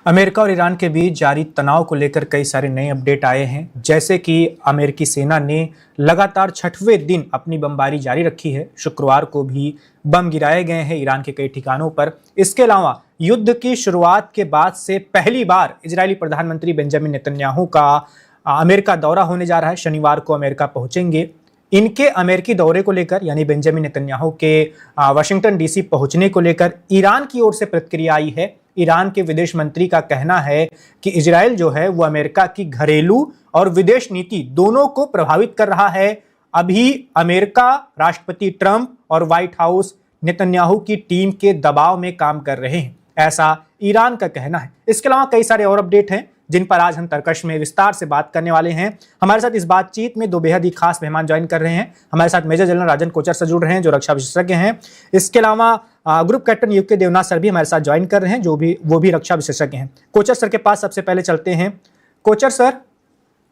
America और Iran के बीच जारी तनाव को लेकर कई सारे नए अपडेट आए हैं। जैसे कि अमेरिकी सेना ने लगातार छठवें दिन अपनी बमबारी जारी रखी है। शुक्रवार को भी बम गिराए गए हैं ईरान के कई ठिकानों पर। इसके अलावा युद्ध की शुरुआत के बाद से पहली बार इजरायली प्रधानमंत्री बेंजामिन नेतन्याहू का अमेरिका दौरा होने जा रहा है। शनिवार को अमेरिका पहुंचेंगे। इनके अमेरिकी दौरे को लेकर यानी बेंजामिन नेतन्याहू के वाशिंगटन डीसी पहुंचने को लेकर ईरान की ओर से प्रतिक्रिया आई है। ईरान के विदेश मंत्री का कहना है कि इजरायल जो है वो अमेरिका की घरेलू और विदेश नीति दोनों को प्रभावित कर रहा है। अभी अमेरिका, राष्ट्रपति ट्रंप और व्हाइट हाउस नेतन्याहू की टीम के दबाव में काम कर रहे हैं, ऐसा ईरान का कहना है। इसके अलावा कई सारे और अपडेट हैं जिन पर आज हम तर्कश में विस्तार से बात करने वाले हैं। हमारे साथ इस बातचीत में दो बेहद ही खास मेहमान ज्वाइन कर रहे हैं। हमारे साथ मेजर जनरल राजन कोचर से जुड़ रहे हैं जो रक्षा विशेषज्ञ हैं। इसके अलावा group captain U K Devnath sir भी हमारे साथ ज्वाइन कर रहे हैं जो वो भी रक्षा विशेषज्ञ हैं। कोचर सर के पास सबसे पहले चलते हैं। कोचर सर,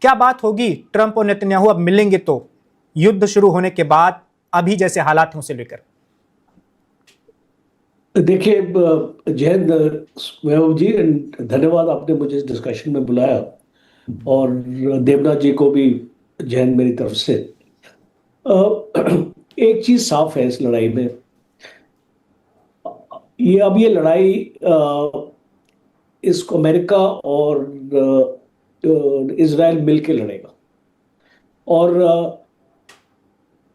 क्या बात होगी ट्रंप और नेतन्याहू अब मिलेंगे तो युद्ध शुरू होने के बाद अभी जैसे हालात हैं उसे लेकर? देखिए जय वैभव जी, धन्यवाद आपने मुझे इस डिस्कशन में बुलाया और देवनाथ जी को भी जय हिंद मेरी तरफ से। एक चीज साफ है इस लड़ाई में, ये लड़ाई इसको अमेरिका और इजराइल मिलकर लड़ेगा और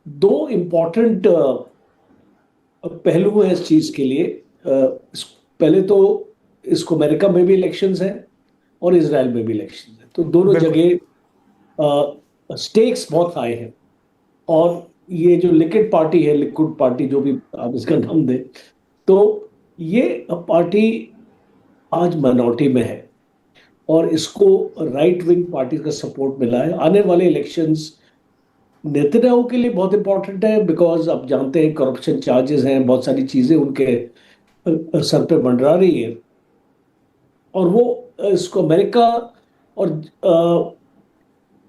दो इम्पोर्टेंट पहलू है इस चीज के लिए। पहले तो इसको अमेरिका में भी इलेक्शंस हैं और इजराइल में भी इलेक्शंस हैं, तो दोनों जगह स्टेक्स बहुत हाई हैं। और ये जो लिक्विड पार्टी जो भी आप इसका नाम दें, तो ये पार्टी आज माइनॉरिटी में है और इसको राइट विंग पार्टी का सपोर्ट मिला है। आने वाले इलेक्शंस नेतन्याहू के लिए बहुत इंपॉर्टेंट है बिकॉज आप जानते हैं करप्शन चार्जेस हैं, बहुत सारी चीजें उनके सर पे मंडरा रही है और वो इसको अमेरिका और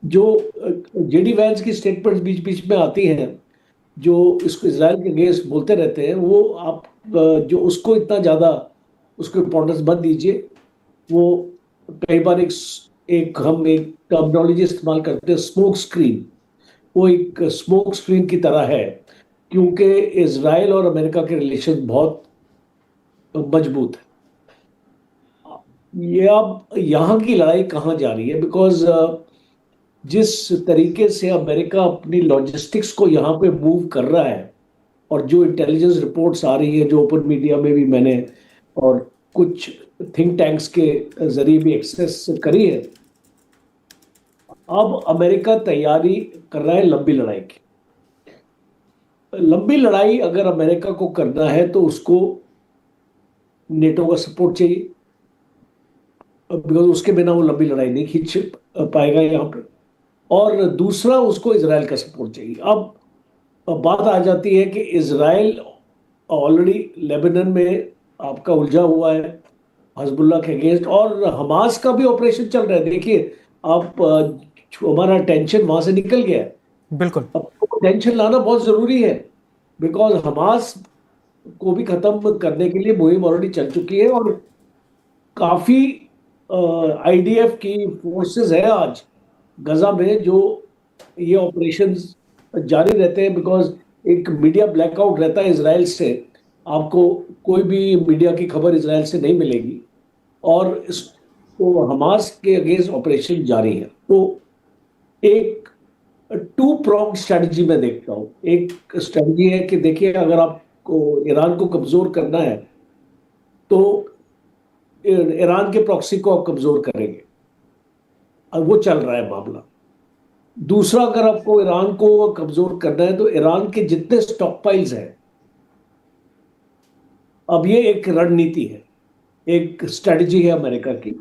जो जेडी वैंस की स्टेटमेंट्स बीच बीच में आती हैं जो इसको इजराइल के अगेंस्ट बोलते रहते हैं, वो आप जो उसको इतना ज़्यादा उसको इम्पोर्टेंस मत दीजिए। वो कई बार हम एक टर्मिनोलॉजी इस्तेमाल करते हैं, स्मोक स्क्रीन। वो एक स्मोक स्क्रीन की तरह है क्योंकि इजराइल और अमेरिका के रिलेशन बहुत मजबूत है। ये अब यहाँ की लड़ाई कहाँ जा रही है, बिकॉज जिस तरीके से अमेरिका अपनी लॉजिस्टिक्स को यहाँ पे मूव कर रहा है और जो इंटेलिजेंस रिपोर्ट्स आ रही है, जो ओपन मीडिया में भी मैंने और कुछ थिंक टैंक्स के जरिए भी एक्सेस करी है, अब अमेरिका तैयारी कर रहा है लंबी लड़ाई की। लंबी लड़ाई अगर अमेरिका को करना है तो उसको नेटो का सपोर्ट चाहिए, बिकॉज उसके बिना वो लंबी लड़ाई नहीं खींच पाएगा यहाँ पे। और दूसरा, उसको इजराइल का सपोर्ट चाहिए। अब बात आ जाती है कि इजराइल ऑलरेडी लेबनान में आपका उलझा हुआ है हिजबुल्लाह के अगेंस्ट और हमास का भी ऑपरेशन चल रहा है। देखिए आप हमारा टेंशन वहां से निकल गया है। बिल्कुल, अब टेंशन लाना बहुत जरूरी है बिकॉज हमास को भी खत्म करने के लिए मुहिम ऑलरेडी चल चुकी है और काफी आईडीएफ की फोर्सेस है आज गजा में जो ये ऑपरेशंस जारी रहते हैं। बिकॉज एक मीडिया ब्लैकआउट रहता है इजराइल से, आपको कोई भी मीडिया की खबर इजराइल से नहीं मिलेगी और तो हमास के अगेंस्ट ऑपरेशन जारी है। तो एक टू प्रोंग स्ट्रेटजी में देखता हूँ। एक स्ट्रेटजी है कि देखिए अगर आपको ईरान को कमजोर करना है तो ईरान के प्रॉक्सी को आप कमजोर करेंगे, और वो चल रहा है मामला। दूसरा, अगर आपको ईरान को कमजोर करना है तो ईरान के जितने स्टॉक पाइल्स हैं, अब ये एक रणनीति है, एक स्ट्रेटजी है अमेरिका की।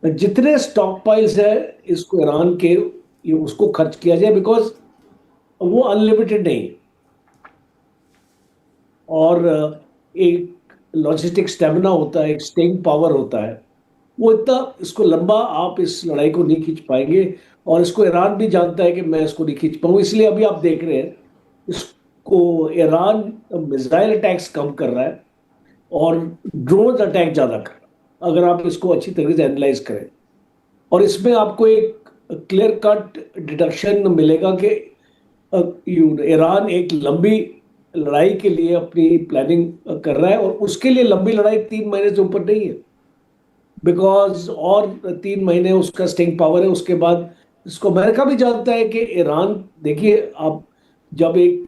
जितने स्टॉक पाइल्स है इसको ईरान के उसको खर्च किया जाए बिकॉज वो अनलिमिटेड नहीं है और एक लॉजिस्टिक स्टेमिना होता है, एक स्टेइंग पावर होता है। वो इतना इसको लंबा आप इस लड़ाई को नहीं खींच पाएंगे और इसको ईरान भी जानता है कि मैं इसको नहीं खींच पाऊँ। इसलिए अभी आप देख रहे हैं इसको ईरान मिसाइल अटैक्स कम कर रहा है और ड्रोन अटैक ज्यादा कर रहा है। अगर आप इसको अच्छी तरीके से एनालाइज करें। और इसमें आपको एक क्लियर कट डिडक्शन मिलेगा कि ईरान एक लंबी लड़ाई के लिए अपनी प्लानिंग कर रहा है, और उसके लिए लंबी लड़ाई 3 महीने से ऊपर नहीं है, बिकॉज और 3 महीने उसका स्टिंग पावर है। उसके बाद इसको अमेरिका भी जानता है कि ईरान, देखिए आप, जब एक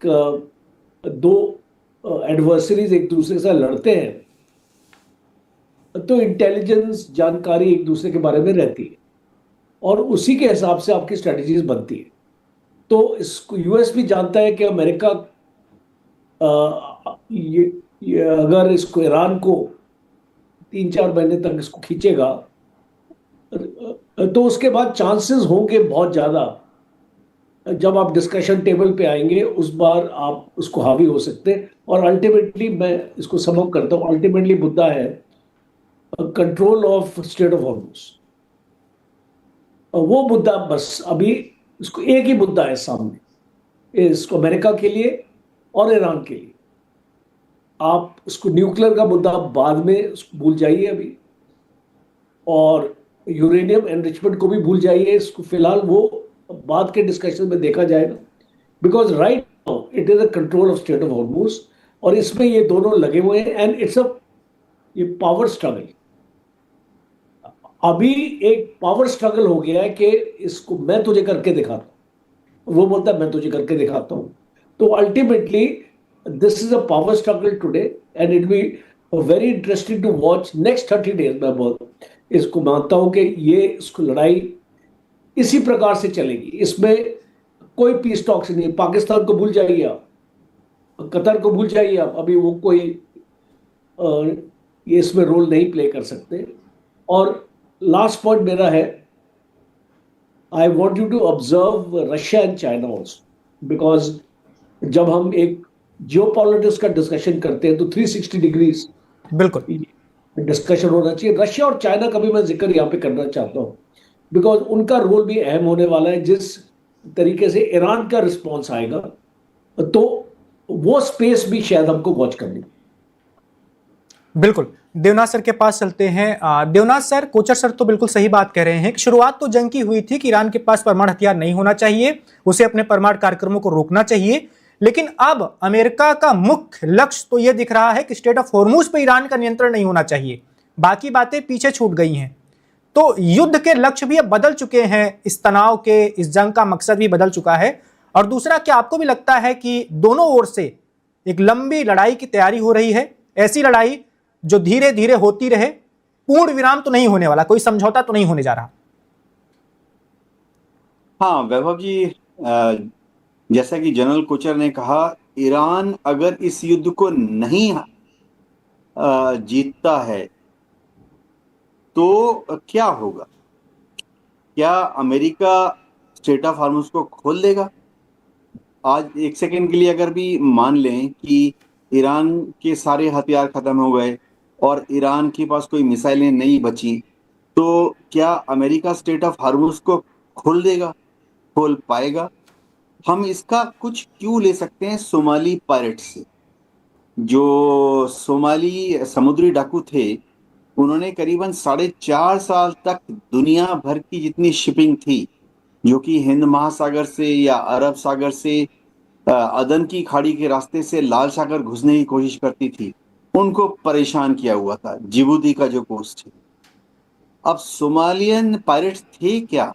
दो एडवर्सरीज एक दूसरे के साथ लड़ते हैं तो इंटेलिजेंस जानकारी एक दूसरे के बारे में रहती है, और उसी के हिसाब से आपकी स्ट्रेटजीज बनती है। तो इसको यूएस भी जानता है कि अमेरिका ये अगर इसको ईरान को 3-4 महीने तक इसको खींचेगा तो उसके बाद चांसेस होंगे बहुत ज्यादा, जब आप डिस्कशन टेबल पे आएंगे उस बार आप उसको हावी हो सकते हैं। और अल्टीमेटली मैं इसको समअप करता हूँ, अल्टीमेटली मुद्दा है control of state of Hormuz. वो मुद्दा बस अभी इसको एक ही मुद्दा है सामने, इसको अमेरिका के लिए और ईरान के लिए। आप उसको न्यूक्लियर का मुद्दा बाद में उसको भूल जाइए अभी, और यूरेनियम एनरिचमेंट को भी भूल जाइए, इसको फिलहाल वो बाद के डिस्कशन में देखा जाएगा। Because right now it is a control of state of Hormuz, और इसमें ये दोनों लगे हुए हैं, एंड इट्स अ ये पावर स्ट्रगल। अभी एक पावर स्ट्रगल हो गया है कि इसको मैं तुझे करके दिखाता हूं, वो बोलता है मैं तुझे करके दिखाता हूं। तो ultimately this is a power struggle today, and it be very interesting to watch next 30 days. मैं बहुत इसको मानता हूं कि ये इसको लड़ाई इसी प्रकार से चलेगी, इसमें कोई पीस टॉक्स नहीं। पाकिस्तान को भूल जाइए आप, कतर को भूल जाइए आप, अभी वो कोई ये इसमें रोल नहीं प्ले कर सकते। और लास्ट पॉइंट मेरा है, I want you to observe Russia and China also, because जब हम एक जियो पॉलिटिक्स का डिस्कशन करते हैं तो 360 डिग्रीज बिल्कुल डिस्कशन होना चाहिए। रशिया और चाइना का भी मैं जिक्र यहाँ पे करना चाहता हूँ, बिकॉज उनका रोल भी अहम होने वाला है। जिस तरीके से ईरान का रिस्पॉन्स आएगा तो वो स्पेस भी शायद हमको वॉच करनी। बिल्कुल, देवनाथ सर के पास चलते हैं। देवनाथ सर, कोचर सर तो बिल्कुल सही बात कह रहे हैं कि शुरुआत तो जंग की हुई थी कि ईरान के पास परमाणु हथियार नहीं होना चाहिए, उसे अपने परमाणु कार्यक्रमों को रोकना चाहिए। लेकिन अब अमेरिका का मुख्य लक्ष्य तो यह दिख रहा है कि स्टेट ऑफ हॉर्मुज पर ईरान का नियंत्रण नहीं होना चाहिए, बाकी बातें पीछे छूट गई हैं। तो युद्ध के लक्ष्य भी अब बदल चुके हैं, इस तनाव के, इस जंग का मकसद भी बदल चुका है। और दूसरा, क्या आपको भी लगता है कि दोनों ओर से एक लंबी लड़ाई की तैयारी हो रही है, ऐसी लड़ाई जो धीरे धीरे होती रहे, पूर्ण विराम तो नहीं होने वाला, कोई समझौता तो नहीं होने जा रहा? हाँ वैभव जी, जैसा कि जनरल कोचर ने कहा, ईरान अगर इस युद्ध को नहीं जीतता है तो क्या होगा? क्या अमेरिका स्ट्रेट ऑफ हॉर्मुज को खोल देगा? आज एक सेकेंड के लिए अगर भी मान लें कि ईरान के सारे हथियार खत्म हो गए और ईरान के पास कोई मिसाइलें नहीं बची, तो क्या अमेरिका स्ट्रेट ऑफ हॉर्मुज को खोल देगा, खोल पाएगा? हम इसका कुछ क्यों ले सकते हैं सोमाली पायरेट्स से। जो सोमाली समुद्री डाकू थे, उन्होंने करीबन 4.5 साल तक दुनिया भर की जितनी शिपिंग थी, जो कि हिंद महासागर से या अरब सागर से अदन की खाड़ी के रास्ते से लाल सागर घुसने की कोशिश करती थी, उनको परेशान किया हुआ था जिबूती का जो कोस्ट है। अब सोमालियन पायरेट्स थे क्या?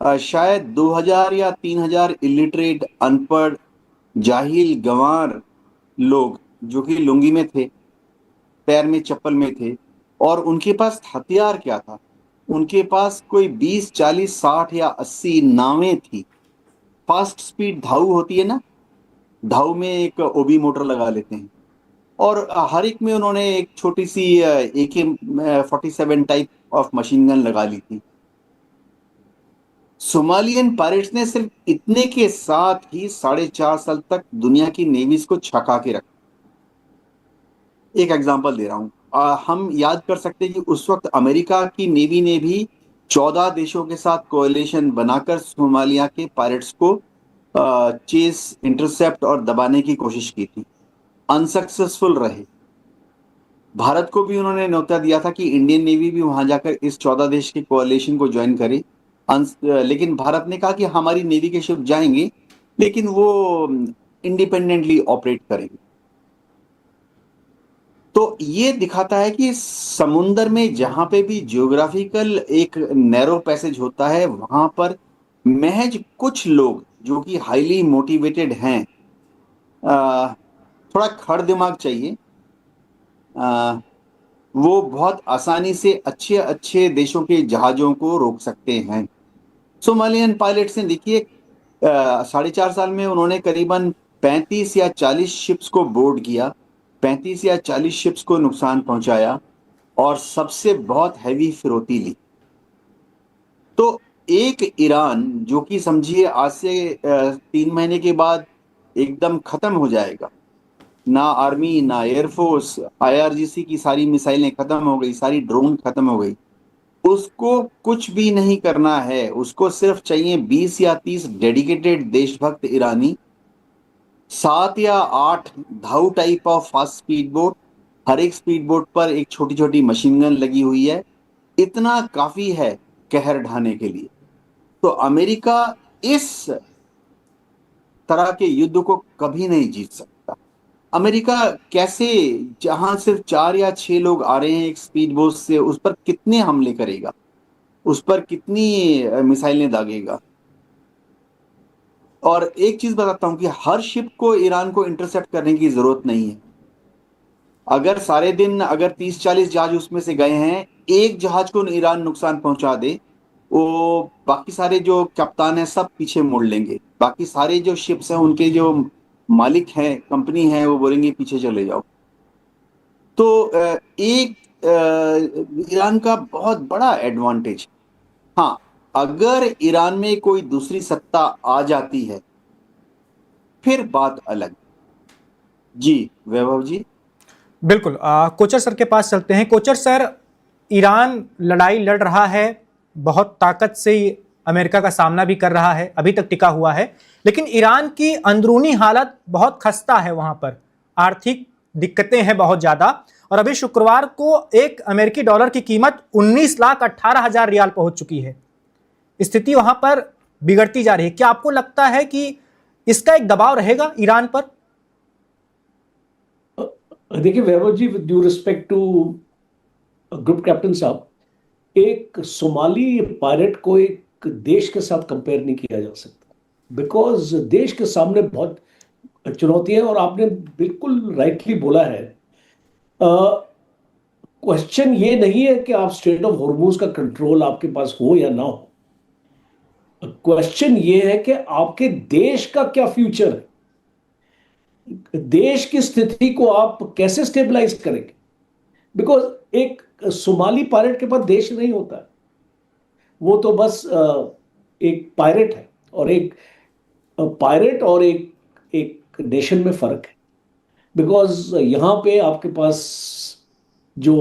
शायद 2000 या 3000 इलिटरेट, अनपढ़, जाहिल, गंवार लोग जो कि लुंगी में थे, पैर में चप्पल में थे, और उनके पास हथियार क्या था? उनके पास कोई 20, 40, 60 या 80 नावें थी। फास्ट स्पीड धाऊ होती है ना, धाऊ में एक ओबी मोटर लगा लेते हैं, और हर एक में उन्होंने एक छोटी सी AK-47 type of machine gun लगा ली थी। सोमालियन पायरेट्स ने सिर्फ इतने के साथ ही 4.5 साल तक दुनिया की नेवीज को छका के रखा। एक एग्जांपल दे रहा हूं, हम याद कर सकते हैं कि उस वक्त अमेरिका की नेवी ने भी 14 देशों के साथ कोएलिशन बनाकर सोमालिया के पायरेट्स को चेस, इंटरसेप्ट और दबाने की कोशिश की थी, अनसक्सेसफुल रहे। भारत को भी उन्होंने न्योता दिया था कि इंडियन नेवी भी वहां जाकर इस 14 देश के कोalition को ज्वाइन करे। लेकिन भारत ने कहा कि हमारी नेवी के शिप जाएंगे, लेकिन वो इंडिपेंडेंटली ऑपरेट करेंगे। तो ये दिखाता है कि समुंदर में जहां पे भी जियोग्राफिकल एक नैरो पैसेज होता है, वहां पर महज कुछ लोग जो कि हाईली मोटिवेटेड हैं, थोड़ा खड़ दिमाग चाहिए, वो बहुत आसानी से अच्छे अच्छे देशों के जहाजों को रोक सकते हैं। सोमालियन पायलट्स ने देखिए 4.5 साल में उन्होंने करीबन 35 या 40 शिप्स को बोर्ड किया, 35 या 40 शिप्स को नुकसान पहुंचाया और सबसे बहुत हैवी फिरौती ली। तो एक ईरान जो कि समझिए आज से 3 महीने के बाद एकदम खत्म हो जाएगा, ना आर्मी ना एयरफोर्स, IRGC की सारी मिसाइलें खत्म हो गई, सारी ड्रोन खत्म हो गई, उसको कुछ भी नहीं करना है। उसको सिर्फ चाहिए 20 या 30 डेडिकेटेड देशभक्त ईरानी, 7 या 8 dhow type of fast speed boat, हर एक स्पीड बोट पर एक छोटी छोटी मशीन गन लगी हुई है। इतना काफी है कहर ढाने के लिए। तो अमेरिका इस तरह के युद्ध को कभी नहीं जीत सकता। अमेरिका कैसे, जहां सिर्फ 4 या 6 लोग आ रहे हैं एक स्पीड बोट से, उस पर कितने हमले करेगा, उस पर कितनी मिसाइलें दागेगा। और एक चीज बताता हूं कि हर शिप को ईरान को इंटरसेप्ट करने की जरूरत नहीं है। अगर सारे दिन अगर 30-40 जहाज उसमें से गए हैं, एक जहाज को ईरान नुकसान पहुंचा दे, वो बाकी सारे जो कप्तान हैं सब पीछे मुड़ लेंगे। बाकी सारे जो शिप्स हैं उनके जो मालिक हैं, कंपनी है, वो बोलेंगे पीछे चले जाओ। तो एक ईरान का बहुत बड़ा एडवांटेज। हाँ, अगर ईरान में कोई दूसरी सत्ता आ जाती है फिर बात अलग। जी वैभव जी। बिल्कुल। कोचर सर के पास चलते हैं। कोचर सर, ईरान लड़ाई लड़ रहा है, बहुत ताकत से अमेरिका का सामना भी कर रहा है, अभी तक टिका हुआ है, लेकिन ईरान की अंदरूनी हालत बहुत खस्ता है। वहां पर आर्थिक दिक्कतें हैं बहुत ज्यादा, और अभी शुक्रवार को एक अमेरिकी डॉलर की कीमत 19,18,000 रियाल पहुंच चुकी है। स्थिति वहां पर बिगड़ती जा रही है। क्या आपको लगता है कि इसका एक दबाव रहेगा ईरान पर? देखिए Vaibhav ji, with due respect to group captain साहब, एक सोमाली पायलट को एक देश के साथ कंपेयर नहीं किया जा सकता, बिकॉज देश के सामने बहुत चुनौतियां हैं। और आपने बिल्कुल राइटली बोला है, क्वेश्चन ये नहीं है कि आप स्ट्रेट ऑफ हॉर्मूज का कंट्रोल आपके पास हो या ना हो। क्वेश्चन ये है कि आपके देश का क्या फ्यूचर है, देश की स्थिति को आप कैसे स्टेबलाइज करेंगे। बिकॉज एक सोमाली पायलट के पास देश नहीं होता है, वो तो बस एक पायलट है, और एक पायलट और एक नेशन में फर्क है। बिकॉज यहां पे आपके पास जो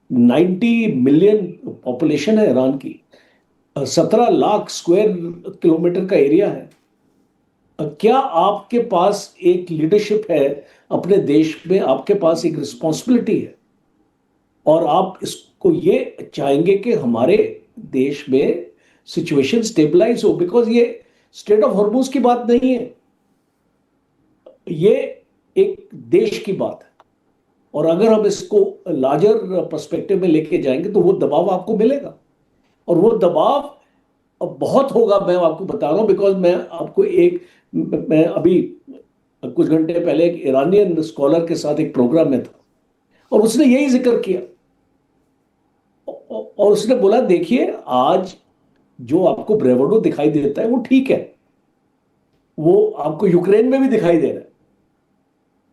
90 मिलियन पॉपुलेशन है ईरान की, 17 लाख स्क्वायर किलोमीटर का एरिया है। क्या आपके पास एक लीडरशिप है अपने देश में, आपके पास एक रिस्पॉन्सिबिलिटी है, और आप इसको ये चाहेंगे कि हमारे देश में सिचुएशन स्टेबलाइज हो। बिकॉज ये स्ट्रेट ऑफ हॉर्मूज की बात नहीं है, ये एक देश की बात है। और अगर हम इसको लार्जर पर्सपेक्टिव में लेके जाएंगे तो वो दबाव आपको मिलेगा, और वो दबाव बहुत होगा, मैं आपको बता रहा हूं। बिकॉज मैं अभी कुछ घंटे पहले एक ईरानियन स्कॉलर के साथ एक प्रोग्राम में था, और उसने यही जिक्र किया, और उसने बोला देखिए, आज जो आपको ब्रेवडो दिखाई देता है वो ठीक है, वो आपको यूक्रेन में भी दिखाई दे रहा है।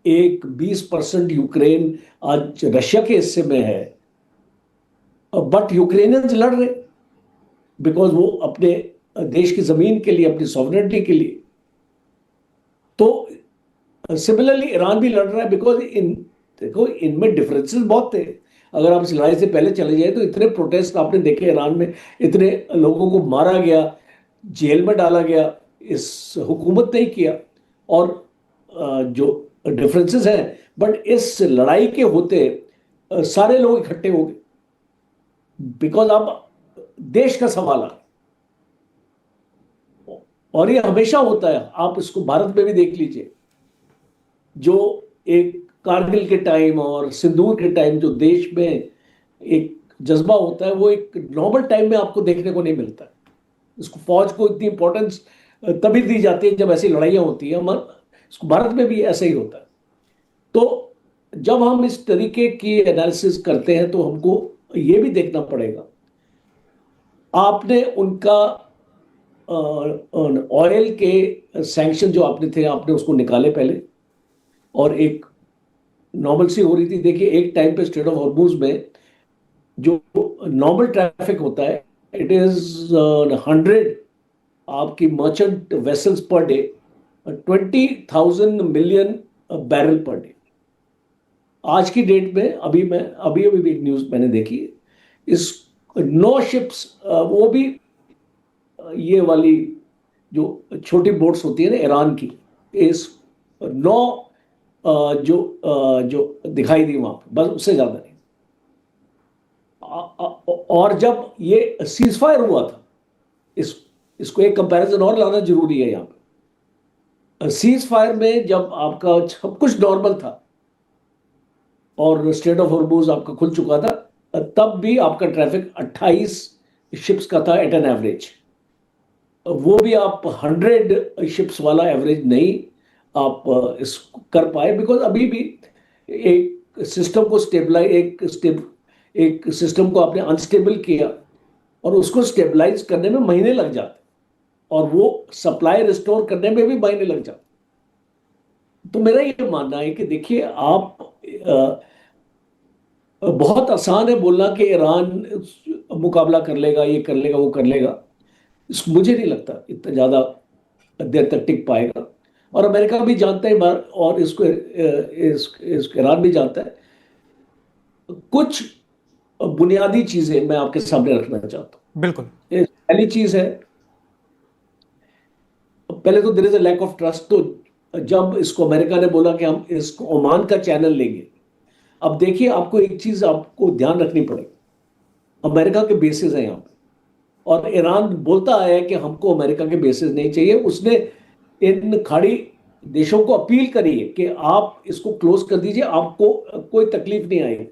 एक 20% यूक्रेन आज रशिया के हिस्से में है, बट यूक्रेनियंस लड़ रहे, बिकॉज वो अपने देश की जमीन के लिए, अपनी सॉवरेनिटी के लिए। तो सिमिलरली ईरान भी लड़ रहा है, बिकॉज देखो इनमें डिफरेंसेस बहुत थे। अगर आप इस लड़ाई से पहले चले जाए तो इतने प्रोटेस्ट आपने देखे ईरान में, इतने लोगों को मारा गया, जेल में डाला गया, इस हुकूमत ने ही किया। और जो डिफरेंसेस हैं, बट इस लड़ाई के होते सारे लोग इकट्ठे हो गए, बिकॉज अब देश का सवाल है। और ये हमेशा होता है, आप इसको भारत में भी देख लीजिए, जो एक कारगिल के टाइम और सिंदूर के टाइम जो देश में एक जज्बा होता है, वो एक नॉर्मल टाइम में आपको देखने को नहीं मिलता है। इसको फौज को इतनी इंपॉर्टेंस तभी दी जाती है जब ऐसी लड़ाइयाँ होती हैं। इसको भारत में भी ऐसा ही होता है। तो जब हम इस तरीके की एनालिसिस करते हैं तो हमको ये भी देखना पड़ेगा, आपने उनका ऑयल के सैंक्शन जो आपने थे, आपने उसको निकाले पहले, और एक नॉर्मल सी हो रही थी। देखिए, एक टाइम पे स्ट्रेट ऑफ हॉर्मुज में जो नॉर्मल ट्रैफिक होता है, इट इज 100 आपकी merchant vessels per day, 20,000 million barrel per day. आज की डेट में अभी भी एक न्यूज मैंने देखी, इस 9 शिप्स, वो भी ये वाली जो छोटी बोट्स होती है ना ईरान की, इस 9 जो दिखाई दी वहां पर, बस उससे ज्यादा नहीं। और जब ये सीज फायर हुआ था, इसको एक कंपैरिजन और लाना जरूरी है यहाँ पे। सीज फायर में जब आपका सब कुछ नॉर्मल था और स्ट्रेट ऑफ हॉर्मुज आपका खुल चुका था, तब भी आपका ट्रैफिक 28 शिप्स का था एट एन एवरेज। वो भी आप 100 शिप्स वाला एवरेज नहीं आप इस कर पाए, बिकॉज अभी भी एक सिस्टम को एक सिस्टम को आपने अनस्टेबल किया और उसको स्टेबलाइज करने में महीने लग जाते, और वो सप्लाई रिस्टोर करने में भी महीने लग जाते। तो मेरा ये मानना है कि देखिए, आप बहुत आसान है बोलना कि ईरान मुकाबला कर लेगा, ये कर लेगा, वो कर लेगा। मुझे नहीं लगता इतना ज्यादा देर तक टिक पाएगा। और अमेरिका भी जानता है, और इसको ईरान भी जानता है। कुछ बुनियादी चीजें मैं आपके सामने रखना चाहता हूं। बिल्कुल। पहली चीज है, पहले तो there is a lack of trust. तो जब इसको अमेरिका ने बोला कि हम इसको ओमान का चैनल लेंगे, अब देखिए, आपको एक चीज आपको ध्यान रखनी पड़ेगी, अमेरिका के बेसिस है यहाँ पे, और ईरान बोलता आया है कि हमको अमेरिका के बेसिस नहीं चाहिए। उसने इन खाड़ी देशों को अपील करी है कि आप इसको क्लोज कर दीजिए, आपको कोई तकलीफ नहीं आएगी।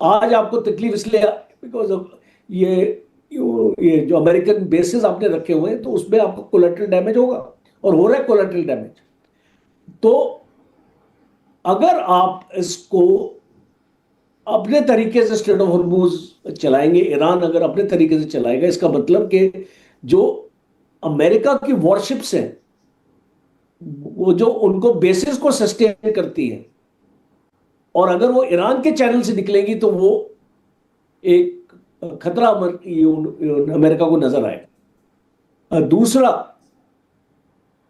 आज आपको तकलीफ इसलिए बिकॉज ये जो अमेरिकन बेसिस आपने रखे हुए हैं, तो उसमें आपको कोलेटरल डैमेज होगा, और हो रहा है कोलेटरल डैमेज। तो अगर आप इसको अपने तरीके से स्ट्रेट ऑफ हॉर्मुज चलाएंगे, ईरान अगर अपने तरीके से चलाएगा, इसका मतलब कि जो अमेरिका की वॉरशिप्स हैं, वो जो उनको बेसिस को सस्टेन करती है, और अगर वो ईरान के चैनल से निकलेंगी, तो वो एक खतरा अमेरिका को नजर आएगा। दूसरा,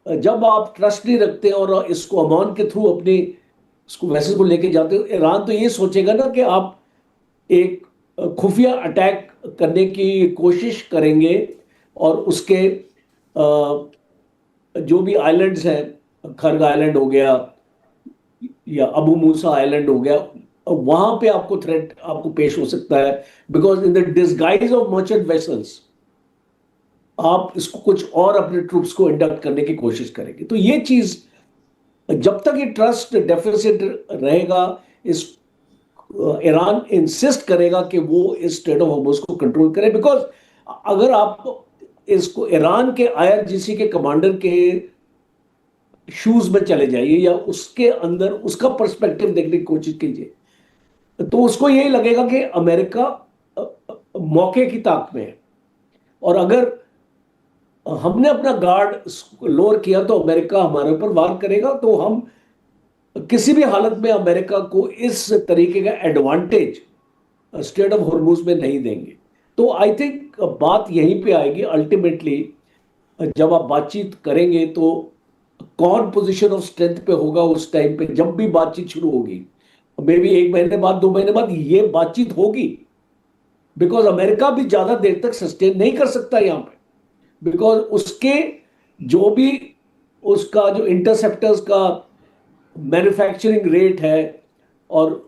जब आप ट्रस्ट नहीं रखते और इसको ओमान के थ्रू अपनी इसको वेसल्स को लेके जाते हो, ईरान तो ये सोचेगा ना कि आप एक खुफिया अटैक करने की कोशिश करेंगे, और उसके जो भी आइलैंड्स हैं, खर्ग आइलैंड हो गया या अबू मूसा आइलैंड हो गया, वहां पे आपको थ्रेट आपको पेश हो सकता है, because in the disguise of merchant vessels आप इसको कुछ और अपने ट्रूप्स को इंडक्ट करने की कोशिश करेंगे। तो ये चीज, जब तक ये ट्रस्ट डेफिसिट रहेगा, इस ईरान इंसिस्ट करेगा कि वो इस स्ट्रेट ऑफ हॉर्मुज को कंट्रोल करे। बिकॉज अगर आप इसको ईरान के आईआरजीसी के कमांडर के शूज में चले जाइए, या उसके अंदर उसका पर्सपेक्टिव देखने की कोशिश कीजिए, तो उसको यही लगेगा कि अमेरिका मौके की ताक में है, और अगर हमने अपना गार्ड लोअर किया तो अमेरिका हमारे ऊपर वार करेगा। तो हम किसी भी हालत में अमेरिका को इस तरीके का एडवांटेज स्ट्रेट ऑफ हॉर्मुज में नहीं देंगे। तो आई थिंक बात यहीं पे आएगी अल्टीमेटली, जब आप बातचीत करेंगे तो कौन पोजीशन ऑफ स्ट्रेंथ पे होगा उस टाइम पे, जब भी बातचीत शुरू होगी, मे बी 1 महीने बाद, 2 महीने बाद ये बातचीत होगी। बिकॉज अमेरिका भी ज्यादा देर तक सस्टेन नहीं कर सकता यहां पे, बिकॉज उसके जो भी उसका जो इंटरसेप्टर्स का मैन्युफैक्चरिंग रेट है और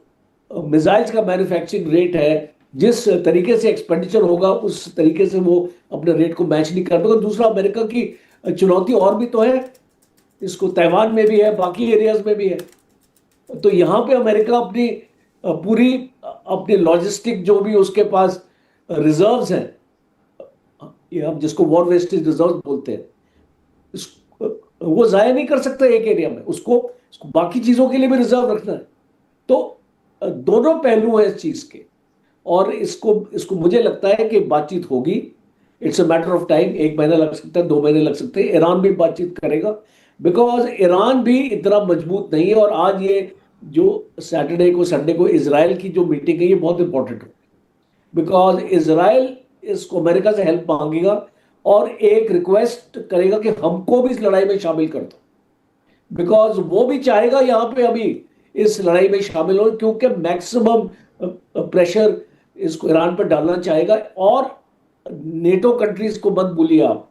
मिसाइल्स का मैन्युफैक्चरिंग रेट है, जिस तरीके से एक्सपेंडिचर होगा उस तरीके से वो अपने रेट को मैच नहीं कर पाएगा। दूसरा, अमेरिका की चुनौती और भी तो है, इसको ताइवान में भी है, बाकी एरियाज में भी है। तो यहाँ पे अमेरिका अपनी पूरी अपनी लॉजिस्टिक जो भी उसके पास रिजर्व्स हैं, ये हम जिसको वॉर वेस्टेज रिजर्व बोलते हैं, वो जाया नहीं कर सकता एक एरिया में, उसको बाकी चीजों के लिए भी रिजर्व रखना है। तो दोनों पहलू हैं इस चीज के, और इसको मुझे लगता है कि बातचीत होगी। It's a matter of time, 1 महीना लग सकता है, 2 महीने लग सकते हैं। ईरान भी बातचीत करेगा, बिकॉज ईरान भी इतना मजबूत नहीं है। और आज ये जो सैटरडे को संडे को इजराइल की जो मीटिंग है, ये बहुत इंपॉर्टेंट है, बिकॉज इजराइल इसको अमेरिका से हेल्प मांगेगा और एक रिक्वेस्ट करेगा कि हमको भी इस लड़ाई में शामिल कर दो, बिकॉज वो भी चाहेगा यहाँ पे अभी इस लड़ाई में शामिल हो, क्योंकि मैक्सिमम प्रेशर इसको ईरान पर डालना चाहेगा। और नेटो कंट्रीज को मत भूलिए आप,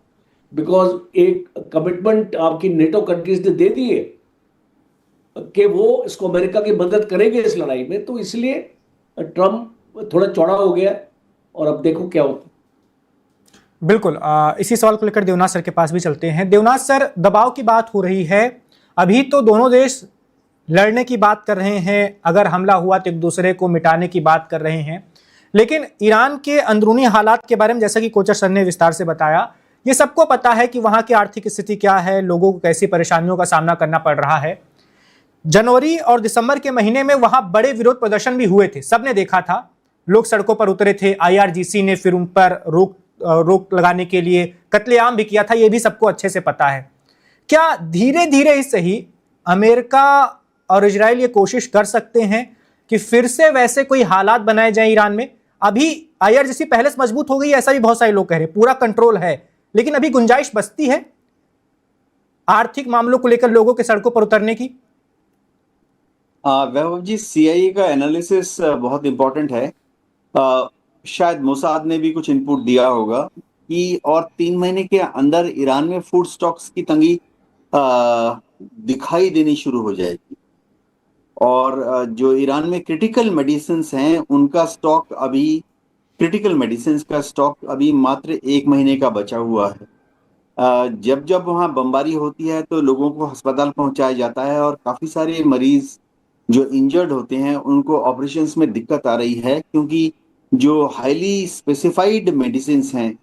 बिकॉज एक कमिटमेंट आपकी नेटो कंट्रीज ने दे दी है कि वो इसको अमेरिका की मदद करेंगे इस लड़ाई में। तो इसलिए ट्रम्प थोड़ा चौड़ा हो गया और अब देखो क्या होता है। बिल्कुल, इसी सवाल को लेकर देवनाथ सर के पास भी चलते हैं। देवनाथ सर, दबाव की बात हो रही है, अभी तो दोनों देश लड़ने की बात कर रहे हैं, अगर हमला हुआ तो एक दूसरे को मिटाने की बात कर रहे हैं, लेकिन ईरान के अंदरूनी हालात के बारे में जैसा कि कोचर सर ने विस्तार से बताया, ये सबको पता है कि वहां की आर्थिक स्थिति क्या है, लोगों को कैसी परेशानियों का सामना करना पड़ रहा है। जनवरी और दिसंबर के महीने में वहां बड़े विरोध प्रदर्शन भी हुए थे, सबने देखा था, लोग सड़कों पर उतरे थे, IRGC ने फिर उन पर रोक लगाने के लिए कत्लेआम भी किया था, यह भी सबको अच्छे से पता है। क्या धीरे धीरे ही सही अमेरिका और इजराइल ये कोशिश कर सकते हैं कि फिर से वैसे कोई हालात बनाए जाएं ईरान में? अभी IRGC पहले से मजबूत हो गई है, ऐसा भी बहुत सारे लोग कह रहे हैं, पूरा कंट्रोल है, लेकिन अभी गुंजाइश बचती है आर्थिक मामलों को लेकर लोगों के सड़कों पर उतरने की। वैभव जी, CIA का एनालिसिस बहुत इंपॉर्टेंट है। शायद मोसाद ने भी कुछ इनपुट दिया होगा कि और 3 महीने के अंदर ईरान में फूड स्टॉक्स की तंगी दिखाई देनी शुरू हो जाएगी। और जो ईरान में क्रिटिकल मेडिसिन्स हैं, उनका स्टॉक अभी, क्रिटिकल मेडिसिन्स का स्टॉक अभी मात्र 1 महीने का बचा हुआ है। जब जब वहाँ बमबारी होती है तो लोगों को अस्पताल पहुंचाया जाता है, और काफ़ी सारे मरीज जो इंजर्ड होते हैं उनको ऑपरेशंस में दिक्कत आ रही है, क्योंकि जो हाईली स्पेसिफाइड मेडिसिन्स हैं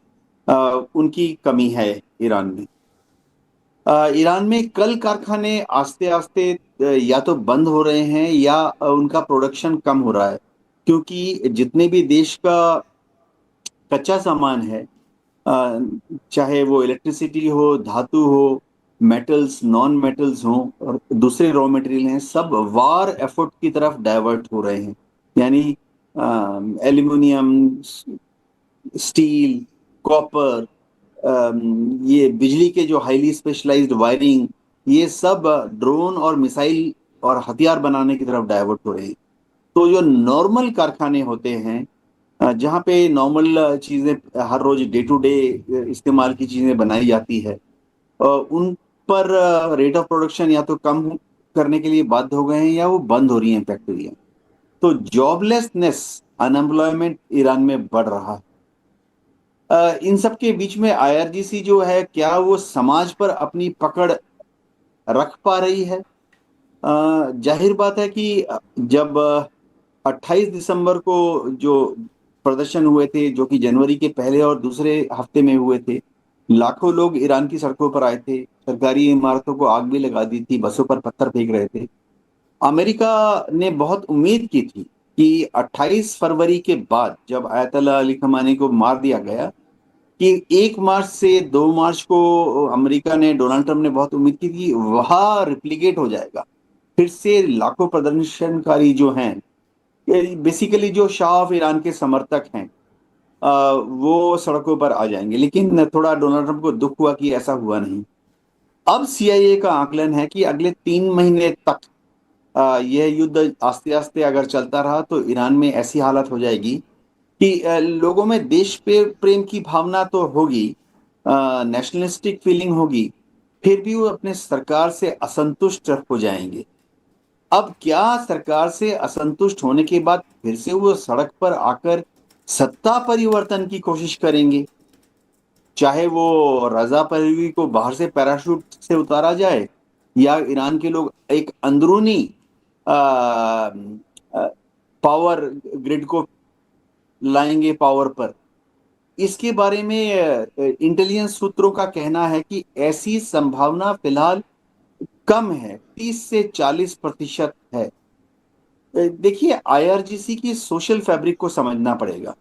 उनकी कमी है ईरान में। ईरान में कल कारखाने आस्ते आस्ते या तो बंद हो रहे हैं या उनका प्रोडक्शन कम हो रहा है, क्योंकि जितने भी देश का कच्चा सामान है, चाहे वो इलेक्ट्रिसिटी हो, धातु हो, मेटल्स, नॉन मेटल्स हो, और दूसरे रॉ मटेरियल हैं, सब वार एफर्ट की तरफ डाइवर्ट हो रहे हैं। यानी एल्यूमिनियम, स्टील, कॉपर, ये बिजली के जो हाईली स्पेशलाइज्ड वायरिंग, ये सब ड्रोन और मिसाइल और हथियार बनाने की तरफ डाइवर्ट हो रहे हैं। तो जो नॉर्मल कारखाने होते हैं, जहाँ पे नॉर्मल चीज़ें हर रोज डे टू डे इस्तेमाल की चीज़ें बनाई जाती है, उन पर रेट ऑफ प्रोडक्शन या तो कम करने के लिए बाध्य हो गए हैं या वो बंद हो रही हैं फैक्ट्रियाँ। तो जॉबलेसनेस, अनएम्प्लॉयमेंट ईरान में बढ़ रहा है। इन सब के बीच में IRGC जो है, क्या वो समाज पर अपनी पकड़ रख पा रही है? जाहिर बात है कि जब 28 दिसंबर को जो प्रदर्शन हुए थे, जो कि जनवरी के पहले और दूसरे हफ्ते में हुए थे, लाखों लोग ईरान की सड़कों पर आए थे, सरकारी इमारतों को आग भी लगा दी थी, बसों पर पत्थर फेंक रहे थे। अमेरिका ने बहुत उम्मीद की थी कि 28 फरवरी के बाद, जब आयतुल्लाह अली खमेनी को मार दिया गया, कि 1 मार्च से 2 मार्च को अमेरिका ने, डोनाल्ड ट्रंप ने बहुत उम्मीद की थी वहाँ रिप्लिकेट हो जाएगा, फिर से लाखों प्रदर्शनकारी जो हैं, बेसिकली जो शाह ऑफ ईरान के समर्थक हैं, वो सड़कों पर आ जाएंगे। लेकिन थोड़ा डोनाल्ड ट्रंप को दुख हुआ कि ऐसा हुआ नहीं। अब CIA का आकलन है कि अगले 3 महीने तक यह युद्ध आस्ते आस्ते अगर चलता रहा तो ईरान में ऐसी हालत हो जाएगी कि लोगों में देश पे प्रेम की भावना तो होगी, नेशनलिस्टिक फीलिंग होगी, फिर भी वो अपने सरकार से असंतुष्ट हो जाएंगे। अब क्या सरकार से असंतुष्ट होने के बाद फिर से वो सड़क पर आकर सत्ता परिवर्तन की कोशिश करेंगे? चाहे वो रजा पहलवी को बाहर से पैराशूट से उतारा जाए, या ईरान के लोग एक अंदरूनी पावर ग्रिड को लाएंगे पावर पर। इसके बारे में इंटेलिजेंस सूत्रों का कहना है कि ऐसी संभावना फिलहाल कम है, 30 से 40% है। देखिए, आईआरजीसी की सोशल फैब्रिक को समझना पड़ेगा।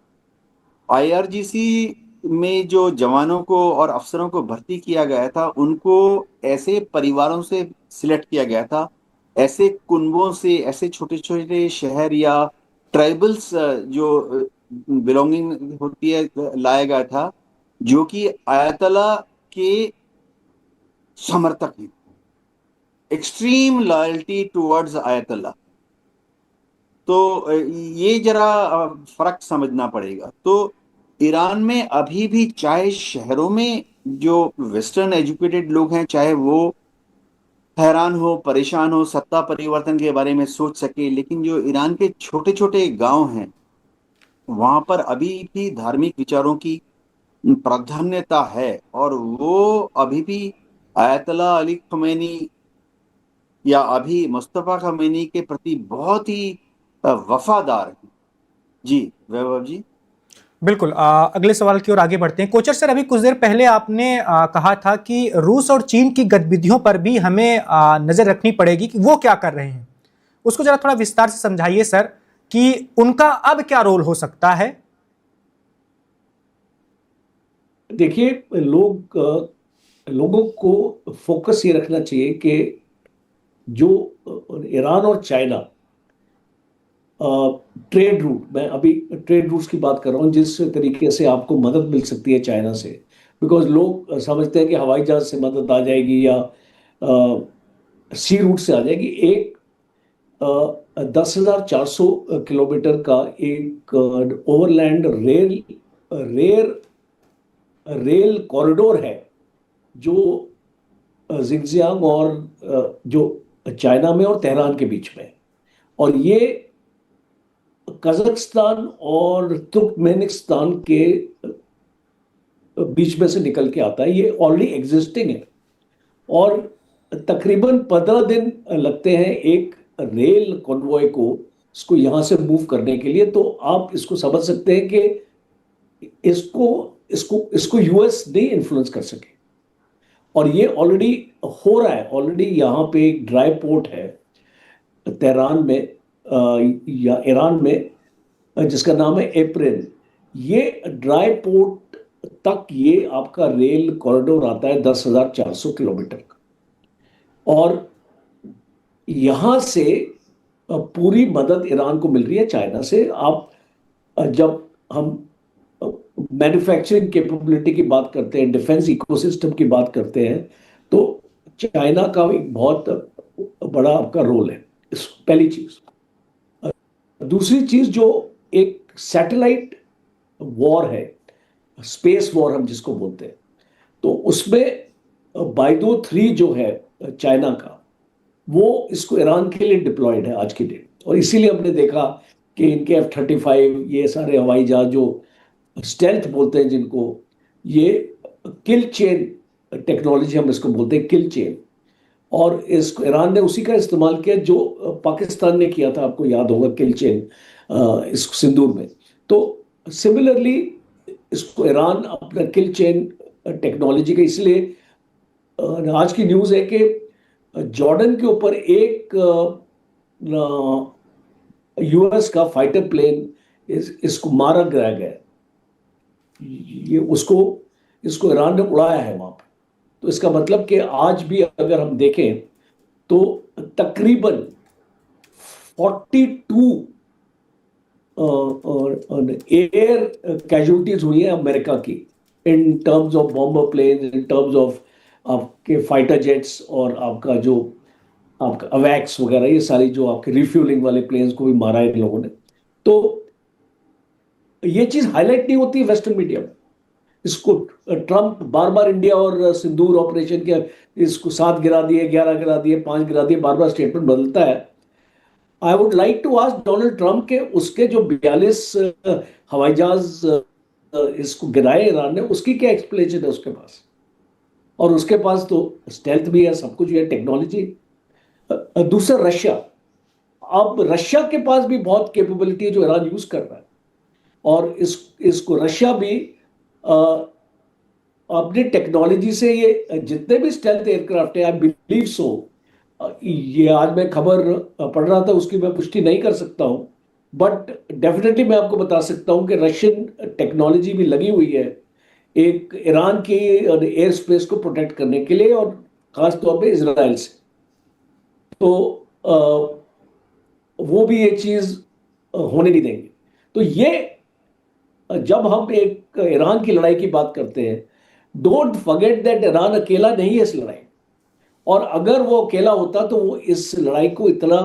आईआरजीसी में जो जवानों को और अफसरों को भर्ती किया गया था, उनको ऐसे परिवारों से सिलेक्ट किया गया था, ऐसे कुनबों से, ऐसे छोटे छोटे शहर या ट्राइबल्स जो बिलोंगिंग होती है, लाया गया था, जो कि आयतला के समर्थक हैं, एक्सट्रीम लॉयल्टी टुवर्ड्स आयतल्ला। तो ये जरा फर्क समझना पड़ेगा। तो ईरान में अभी भी, चाहे शहरों में जो वेस्टर्न एजुकेटेड लोग हैं, चाहे वो हैरान हो, परेशान हो, सत्ता परिवर्तन के बारे में सोच सके, लेकिन जो ईरान के छोटे छोटे गांव हैं, वहां पर अभी भी धार्मिक विचारों की प्राधान्यता है, और वो अभी भी आयतुल्लाह अली खमेनी या अभी मुस्तफा खमेनी के प्रति बहुत ही वफादार हैं। जी वैभव जी। बिल्कुल। अगले सवाल की ओर आगे बढ़ते हैं। कोचर सर, अभी कुछ देर पहले आपने कहा था कि रूस और चीन की गतिविधियों पर भी हमें नजर रखनी पड़ेगी कि वो क्या कर रहे हैं। उसको जरा थोड़ा विस्तार से समझाइए सर कि उनका अब क्या रोल हो सकता है। देखिए, लोगों को फोकस ये रखना चाहिए कि जो ईरान और चाइना ट्रेड रूट, मैं अभी ट्रेड रूट्स की बात कर रहा हूँ, जिस तरीके से आपको मदद मिल सकती है चाइना से। बिकॉज लोग समझते हैं कि हवाई जहाज से मदद आ जाएगी या सी रूट से आ जाएगी। एक 10,400 किलोमीटर का एक ओवरलैंड रेल कॉरिडोर है, जो जिंगजियांग और जो चाइना में और तेहरान के बीच में है। और ये कजाकिस्तान और तुर्कमेनिस्तान के बीच में से निकल के आता है। ये ऑलरेडी एग्जिस्टिंग है, और तकरीबन 15 दिन लगते हैं एक रेल कॉन्वॉय को इसको यहां से मूव करने के लिए। तो आप इसको समझ सकते हैं कि इसको इसको इसको यूएस नहीं इन्फ्लुएंस कर सके। और ये ऑलरेडी हो रहा है। ऑलरेडी यहाँ पे एक ड्राई पोर्ट है तेहरान में या ईरान में, जिसका नाम है एप्रिल। ये ड्राई पोर्ट तक ये आपका रेल कॉरिडोर आता है 10,400 किलोमीटर का। और यहां से पूरी मदद ईरान को मिल रही है चाइना से। आप जब हम मैन्युफैक्चरिंग कैपेबिलिटी की बात करते हैं, डिफेंस इकोसिस्टम की बात करते हैं, तो चाइना का एक बहुत बड़ा आपका रोल है। पहली चीज। दूसरी चीज, जो एक सैटेलाइट वॉर है, स्पेस वॉर हम जिसको बोलते हैं, तो उसमें बाइडो 3 जो है चाइना का, वो इसको ईरान के लिए डिप्लॉयड है आज की डेट। और इसीलिए हमने देखा कि इनके F-35 ये सारे हवाई जहाज जो स्टेल्थ बोलते हैं जिनको, ये किल चेन टेक्नोलॉजी हम इसको बोलते हैं, किल चेन। और इसको ईरान ने उसी का इस्तेमाल किया जो पाकिस्तान ने किया था, आपको याद होगा, किल चेन इस सिंदूर में। तो सिमिलरली इसको ईरान अपना किल चेन टेक्नोलॉजी का, इसलिए आज की न्यूज़ है कि जॉर्डन के ऊपर एक यूएस का फाइटर प्लेन इसको मारा गिराया गया। ये इसको ईरान ने उड़ाया है वहां पर। तो इसका मतलब कि आज भी अगर हम देखें तो तकरीबन 42 एयर कैजुअलिटीज हुई है अमेरिका की, in terms of bomber plane, in terms of आपके फाइटर जेट्स, और आपका जो आपका अवैक्स वगैरह, ये सारी जो आपके रिफ्यूलिंग वाले प्लेन्स को भी मारा है इन लोगों ने। तो ये चीज हाईलाइट नहीं होती वेस्टर्न मीडिया में। इसको ट्रंप बार बार इंडिया और सिंदूर ऑपरेशन के इसको 7 गिरा दिए, 11 गिरा दिए, 5 गिरा दिए, बार बार स्टेटमेंट बदलता है। I would like to ask Donald Trump के उसके जो 42 हवाई जहाज इसको गिराए ईरान ने, उसकी क्या एक्सप्लेनेशन है उसके पास? और उसके पास तो स्टेल्थ भी है, सब कुछ है, टेक्नोलॉजी। दूसरा रशिया, अब रशिया के पास भी बहुत कैपेबिलिटी है जो ईरान यूज कर रहा है, और इसको रशिया भी अपनी टेक्नोलॉजी से, ये जितने भी स्टेल्थ एयरक्राफ्ट है, आई बिलीव सो, ये आज मैं खबर पढ़ रहा था, उसकी मैं पुष्टि नहीं कर सकता हूं, बट डेफिनेटली मैं आपको बता सकता हूं कि रशियन टेक्नोलॉजी भी लगी हुई है एक ईरान की एयर स्पेस को प्रोटेक्ट करने के लिए, और खास तौर पे इसराइल से। तो वो भी ये चीज होने नहीं देंगे। तो ये जब हम एक ईरान की लड़ाई की बात करते हैं, डोंट फॉरगेट दैट ईरान अकेला नहीं है इस लड़ाई, और अगर वो अकेला होता तो वो इस लड़ाई को इतना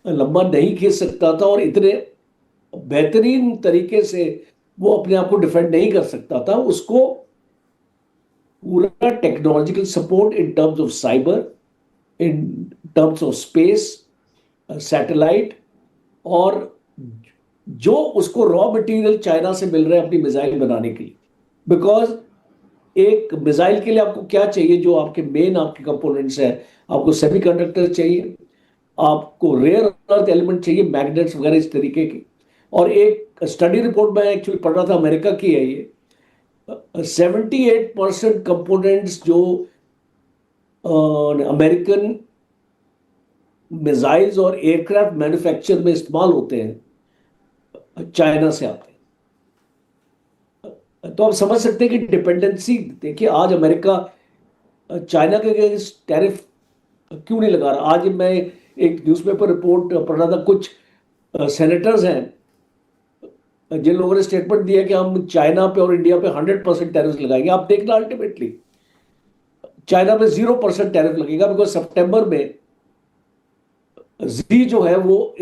लंबा नहीं खींच सकता था, और इतने बेहतरीन तरीके से वो अपने आप को डिफेंड नहीं कर सकता था। उसको पूरा technological support in terms of cyber, in terms of space, satellite, और जो उसको रॉ मटेरियल चाइना से मिल रहा है अपनी मिसाइल बनाने के लिए। बिकॉज एक मिसाइल के लिए आपको क्या चाहिए, जो आपके मेन आपके कंपोनेंट्स है, आपको सेमीकंडक्टर चाहिए, आपको रेयर अर्थ एलिमेंट चाहिए, मैग्नेट्स वगैरह इस तरीके की। और एक स्टडी रिपोर्ट मैं एक्चुअली पढ़ रहा था, अमेरिका की है ये, 78% कंपोनेंट्स जो अमेरिकन मिसाइल्स और एयरक्राफ्ट मैन्युफैक्चर में इस्तेमाल होते हैं, चाइना से आते हैं। तो आप समझ सकते हैं कि डिपेंडेंसी, देखिए आज अमेरिका चाइना के अगेंस्ट टैरिफ क्यों नहीं लगा रहा। आज मैं एक न्यूज़पेपर रिपोर्ट पढ़ रहा था, कुछ सेनेटर्स हैं जिन लोगों ने स्टेटमेंट दिया कि हम चाइना पे और इंडिया पे 100% टैरिफ लगाएंगे। आप देखना अल्टीमेटली चाइना पे 0% टैरिफ लगेगा, बिकॉज सितंबर में जी जो है वो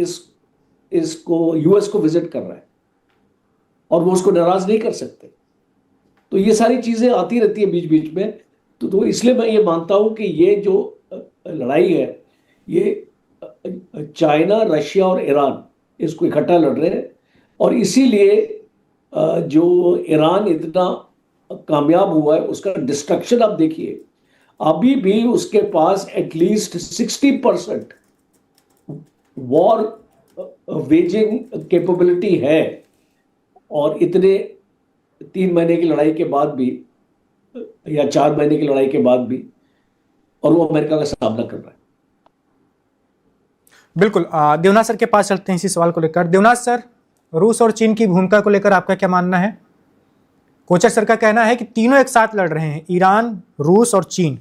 इसको यूएस को विजिट कर रहा है, और वो उसको नाराज नहीं कर सकते। तो ये सारी चीजें आती रहती है बीच बीच में। तो इसलिए मैं ये मानता हूं कि ये जो लड़ाई है, ये चाइना, रशिया और ईरान इसको इकट्ठा लड़ रहे हैं, और इसीलिए जो ईरान इतना कामयाब हुआ है, उसका डिस्ट्रक्शन आप देखिए, अभी भी उसके पास एटलीस्ट 60% वॉर वेजिंग कैपेबिलिटी है, और इतने 3 महीने की लड़ाई के बाद भी, या 4 महीने की लड़ाई के बाद भी, और वो अमेरिका का सामना कर रहा है। बिल्कुल। देवनाथ सर के पास चलते हैं इसी सवाल को लेकर। देवनाथ सर, रूस और चीन की भूमिका को लेकर आपका क्या मानना है? कोचर सर का कहना है कि तीनों एक साथ लड़ रहे हैं, ईरान, रूस और चीन।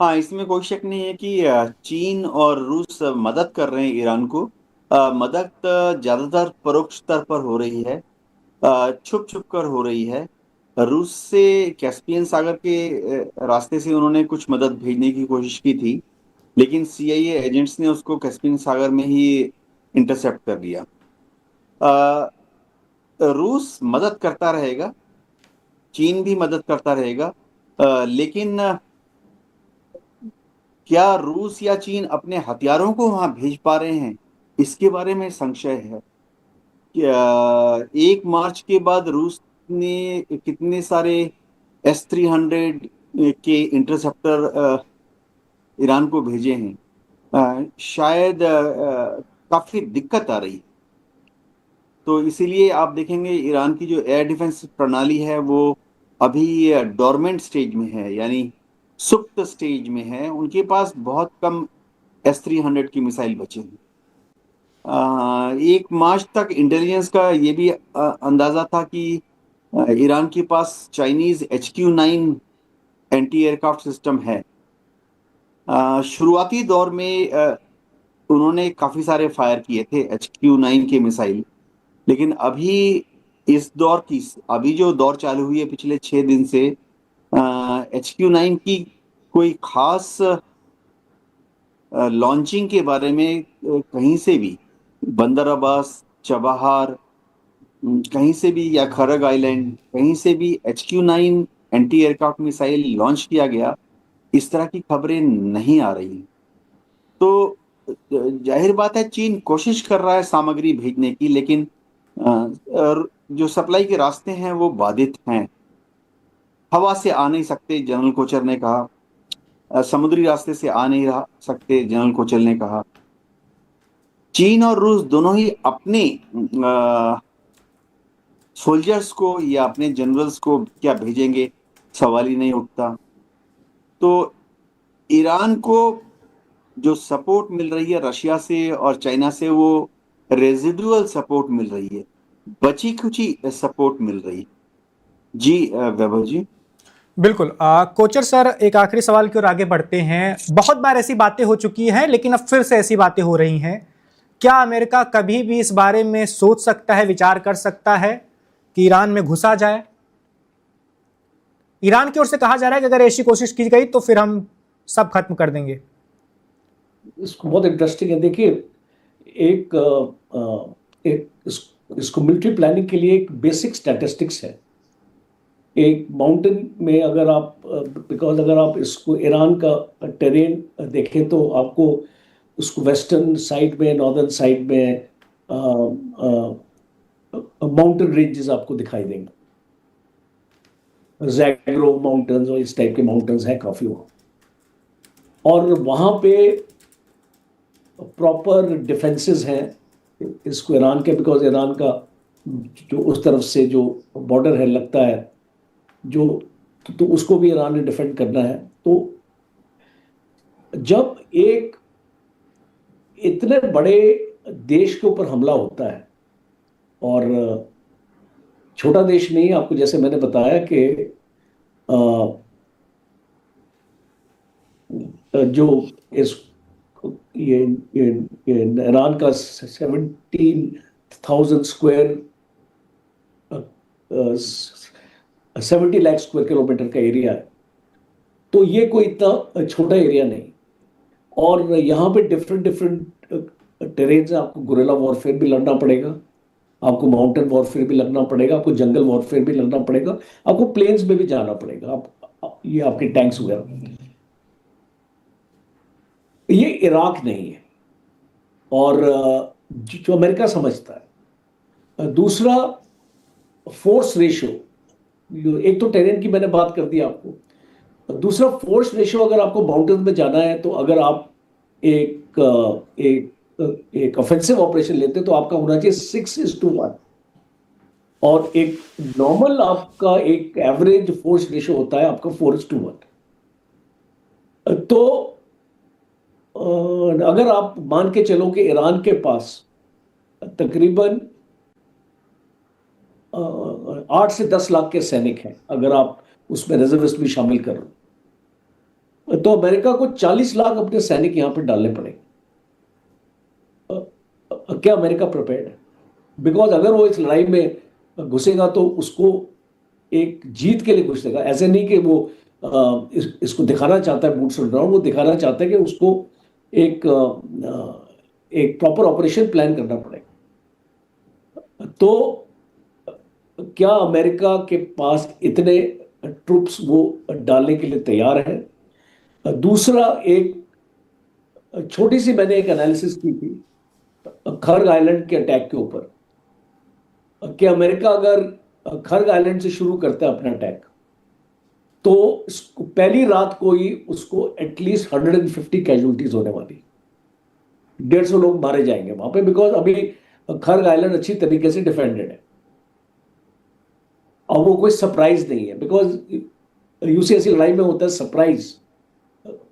हाँ, इसमें कोई शक नहीं है कि चीन और रूस मदद कर रहे हैं ईरान को। मदद ज्यादातर परोक्ष स्तर पर हो रही है, छुप छुप कर हो रही है। रूस से कैस्पियन सागर के रास्ते से उन्होंने कुछ मदद भेजने की कोशिश की थी, लेकिन सीआईए एजेंट्स ने उसको कैस्पियन सागर में ही इंटरसेप्ट कर लिया। रूस मदद करता रहेगा, चीन भी मदद करता रहेगा, लेकिन क्या रूस या चीन अपने हथियारों को वहां भेज पा रहे हैं, इसके बारे में संशय है। 1 मार्च के बाद रूस ने कितने सारे S-300 के इंटरसेप्टर ईरान को भेजे हैं, शायद काफी दिक्कत आ रही है। तो इसीलिए आप देखेंगे ईरान की जो एयर डिफेंस प्रणाली है वो अभी डोरमेंट स्टेज में है, यानी सुप्त स्टेज में है। उनके पास बहुत कम S-300 की मिसाइल बचे हैं। 1 मार्च तक इंटेलिजेंस का ये भी अंदाजा था कि ईरान के पास Chinese HQ-9 anti aircraft system है। शुरुआती दौर में उन्होंने काफी सारे फायर किए थे HQ-9 के मिसाइल, लेकिन अभी जो दौर चालू हुई है पिछले 6 दिन से, HQ-9 की कोई खास लॉन्चिंग के बारे में कहीं से भी, बंदर अब्बास, चबाहार, कहीं से भी, या खरग आइलैंड, कहीं से भी HQ-9 anti aircraft missile launch किया गया, इस तरह की खबरें नहीं आ रही। तो जाहिर बात है चीन कोशिश कर रहा है सामग्री भेजने की, लेकिन जो सप्लाई के रास्ते हैं वो बाधित हैं। हवा से आ नहीं सकते, जनरल कोचर ने कहा। समुद्री रास्ते से आ नहीं रहा सकते, जनरल कोचर ने कहा। चीन और रूस दोनों ही अपने सोल्जर्स को या अपने जनरल्स को क्या भेजेंगे, सवाल ही नहीं उठता। तो ईरान को जो सपोर्ट मिल रही है रशिया से और चाइना से, वो रेजिडुअल सपोर्ट मिल रही है, बची खुची सपोर्ट मिल रही है। जी वैभव जी। बिल्कुल। कोचर सर, एक आखिरी सवाल की ओर आगे बढ़ते हैं। बहुत बार ऐसी बातें हो चुकी हैं, लेकिन अब फिर से ऐसी बातें हो रही हैं। क्या अमेरिका कभी भी इस बारे में सोच सकता है, विचार कर सकता है कि ईरान में घुसा जाए? ईरान की ओर से कहा जा रहा है कि अगर ऐसी कोशिश की गई तो फिर हम सब खत्म कर देंगे। इसको बहुत इंटरेस्टिंग है। देखिए, एक इसको मिलिट्री प्लानिंग के लिए एक बेसिक स्टैटिस्टिक्स है। एक माउंटेन में अगर आप, बिकॉज अगर आप इसको ईरान का टेरेन देखें तो आपको उसको वेस्टर्न साइड में, नॉर्दर्न साइड में माउंटेन रेंजेस आपको दिखाई देंगे। जैग्रो माउंटेन्स और इस टाइप के माउंटेन्स हैं काफी वहाँ, और वहाँ पे प्रॉपर डिफेंसेस हैं इसको ईरान के, बिकॉज ईरान का जो उस तरफ से जो बॉर्डर है लगता है जो, तो उसको भी ईरान ने डिफेंड करना है। तो जब एक इतने बड़े देश के ऊपर हमला होता है, और छोटा देश नहीं, आपको जैसे मैंने बताया कि जो इस ये ईरान का 17,000 स्क्वायर 70 लाख स्क्वायर किलोमीटर का एरिया है, तो ये कोई इतना छोटा एरिया नहीं। और यहाँ पे डिफरेंट डिफरेंट टेरेन्स है। आपको गुरिल्ला वॉरफेयर भी लड़ना पड़ेगा, आपको माउंटेन वॉरफेयर भी लड़ना पड़ेगा, आपको जंगल वॉरफेयर भी लड़ना पड़ेगा, आपको प्लेन्स में भी जाना पड़ेगा। ये आपके टैंक्स वगैरह, ये इराक नहीं है, और जो अमेरिका समझता है। दूसरा, फोर्स रेशियो, एक तो टेरेन की मैंने बात कर दी आपको, दूसरा फोर्स रेशियो। अगर आपको माउंटेन में जाना है तो अगर आप एक एक ऑफेंसिव ऑपरेशन लेते हैं तो आपका होना चाहिए 6:1, और एक नॉर्मल आपका एक एवरेज फोर्स रेशियो होता है आपका 4:1। तो अगर आप मान के चलो कि ईरान के पास तकरीबन 8 से 10 लाख के सैनिक हैं, अगर आप उसमें रिजर्विस्ट भी शामिल कर लो, तो अमेरिका को 40 लाख अपने सैनिक यहां पर डालने पड़ेंगे। क्या अमेरिका प्रिपेयर्ड है? बिकॉज अगर वो इस लड़ाई में घुसेगा तो उसको एक जीत के लिए घुसेगा। ऐसे नहीं कि वो इसको दिखाना चाहता है बूट्स ऑन ग्राउंड, वो दिखाना चाहता है कि उसको एक एक प्रॉपर ऑपरेशन प्लान करना पड़ेगा। तो क्या अमेरिका के पास इतने ट्रूप्स वो डालने के लिए तैयार है? दूसरा, एक छोटी सी मैंने एक एनालिसिस की थी खर्ग आइलैंड के अटैक के ऊपर, कि अमेरिका अगर खर्ग आइलैंड से शुरू करता है अपना अटैक, तो पहली रात को ही उसको एटलीस्ट 150 कैजुअलिटीज होने वाली, 150 लोग मारे जाएंगे वहां पे, बिकॉज अभी खर्ग आइलैंड अच्छी तरीके से डिफेंडेड है। और वो कोई सरप्राइज नहीं है, बिकॉज यूसीएससी लड़ाई में होता है सरप्राइज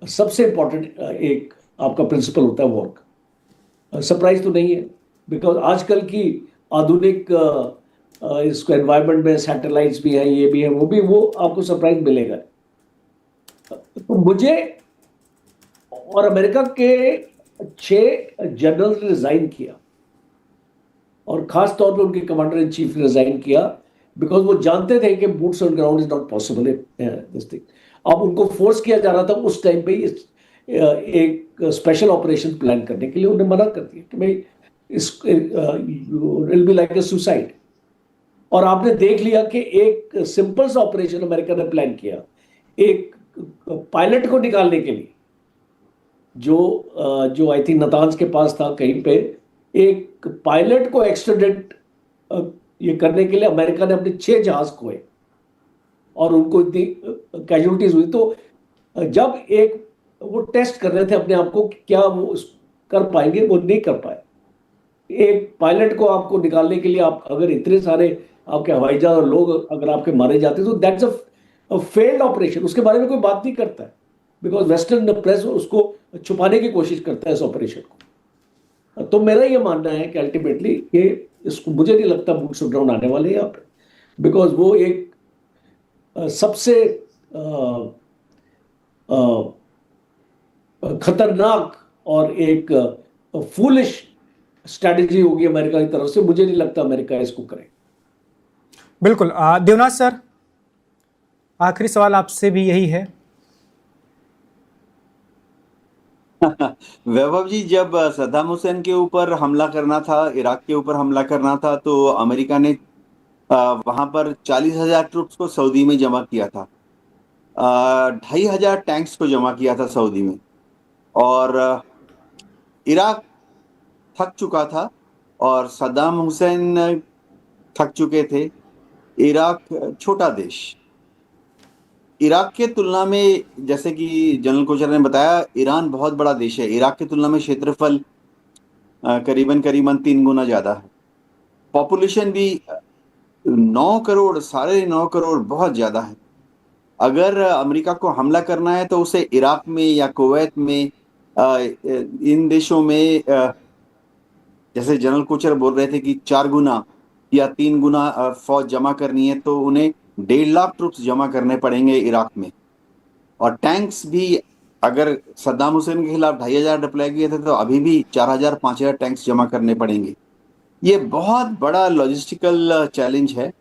सबसे इंपॉर्टेंट एक आपका प्रिंसिपल होता है वॉर का। सरप्राइज तो नहीं है, बिकॉज आजकल की आधुनिक इसको एनवायरनमेंट में सैटेलाइट्स भी हैं, ये भी है, वो भी, वो आपको सरप्राइज मिलेगा। तो मुझे और अमेरिका के 6 जनरल ने रिजाइन किया, और खास तौर पे उनके कमांडर इन चीफ ने रिजाइन किया, बिकॉज वो जानते थे कि boots on ground is not possible this thing. अब उनको फोर्स किया जा रहा था उस टाइम पे एक स्पेशल ऑपरेशन प्लान करने के लिए, उन्हें मना कर दिया कि भाई इस will be like a suicide. और आपने देख लिया कि एक सिंपल सा ऑपरेशन अमेरिका ने प्लान किया एक पायलट को निकालने के लिए, जो आई थिंक नतांज के पास था कहीं पे, एक पायलट को एक्स्ट्राडिट ये करने के लिए अमेरिका ने अपने 6 जहाज खोए और उनको इतनी कैजुअलिटीज हुई। तो जब एक वो टेस्ट कर रहे थे अपने आप को कि क्या वो कर पाएंगे, वो नहीं कर पाए। एक पायलट को आपको निकालने के लिए आप अगर इतने सारे आपके हवाई जहाज और लोग अगर आपके मारे जाते तो दैट्स अ फेल्ड ऑपरेशन। उसके बारे में कोई बात नहीं करता है, बिकॉज वेस्टर्न प्रेस उसको छुपाने की कोशिश करता है इस ऑपरेशन को। तो मेरा ये मानना है कि अल्टीमेटली कि इसको मुझे नहीं लगता बूट्स ऑन ग्राउंड आने वाले यहाँ पे, बिकॉज वो एक सबसे खतरनाक और एक फूलिश स्ट्रैटेजी होगी अमेरिका की तरफ से। मुझे नहीं लगता अमेरिका इसको करे। बिल्कुल। देवनाथ सर, आखिरी सवाल आपसे भी यही है। वैभव जी, जब सद्दाम हुसैन के ऊपर हमला करना था, इराक के ऊपर हमला करना था, तो अमेरिका ने वहां पर 40,000 ट्रूप्स को सऊदी में जमा किया था, 2,500 टैंक्स को जमा किया था सऊदी में, और इराक थक चुका था और सद्दाम हुसैन थक चुके थे। इराक छोटा देश, इराक के तुलना में, जैसे कि जनरल कोचर ने बताया, ईरान बहुत बड़ा देश है। इराक की तुलना में क्षेत्रफल करीबन 3 गुना ज़्यादा है। पॉपुलेशन भी 9 करोड़, 9.5 करोड़, बहुत ज़्यादा है। अगर अमेरिका को हमला करना है तो उसे इराक में या कुवैत में, इन देशों में, जैसे जनरल कोचर बोल रहे थे कि 4 गुना या 3 गुना फौज जमा करनी है, तो उन्हें 1.5 लाख ट्रूप्स जमा करने पड़ेंगे इराक में। और टैंक्स भी, अगर सद्दाम हुसैन के खिलाफ 2,500 डिप्लॉय किए थे, तो अभी भी 4,000 5,000 टैंक्स जमा करने पड़ेंगे। ये बहुत बड़ा लॉजिस्टिकल चैलेंज है।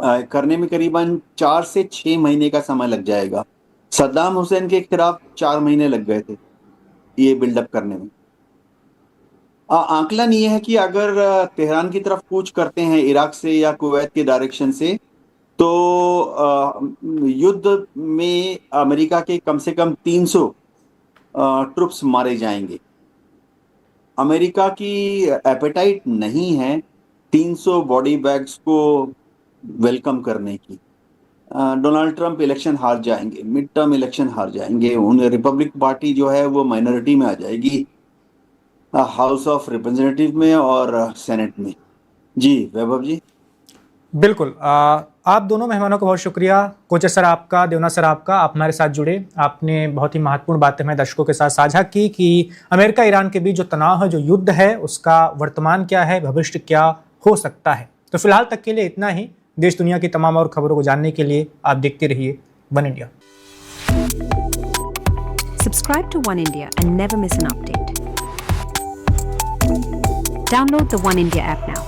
करने में करीबन 4 से 6 महीने का समय लग जाएगा। सद्दाम हुसैन के खिलाफ 4 महीने लग गए थे ये बिल्डअप करने में। आकलन ये है कि अगर तेहरान की तरफ कूच करते हैं इराक से या कुवैत के डायरेक्शन से, तो युद्ध में अमेरिका के कम से कम 300 ट्रुप्स मारे जाएंगे। अमेरिका की एपेटाइट नहीं है 300 बॉडी बैग्स को वेलकम करने की। डोनाल्ड ट्रंप इलेक्शन हार जाएंगे, मिड टर्म इलेक्शन हार जाएंगे, उन रिपब्लिक पार्टी जो है वो माइनॉरिटी में आ जाएगी हाउस ऑफ रिप्रेजेंटेटिव में और सेनेट में। जी वैभव जी। बिल्कुल। आप दोनों मेहमानों का बहुत शुक्रिया। कोचर सर आपका, देवनाथ सर आपका, आप हमारे साथ जुड़े। आपने बहुत ही महत्वपूर्ण बातें हमारे दर्शकों के साथ साझा की कि अमेरिका ईरान के बीच जो तनाव है, जो युद्ध है, उसका वर्तमान क्या है, भविष्य क्या हो सकता है। तो फिलहाल तक के लिए इतना ही। देश दुनिया की तमाम और खबरों को जानने के लिए आप देखते रहिए one India. Subscribe to One India and never miss an update. Download the One India app now.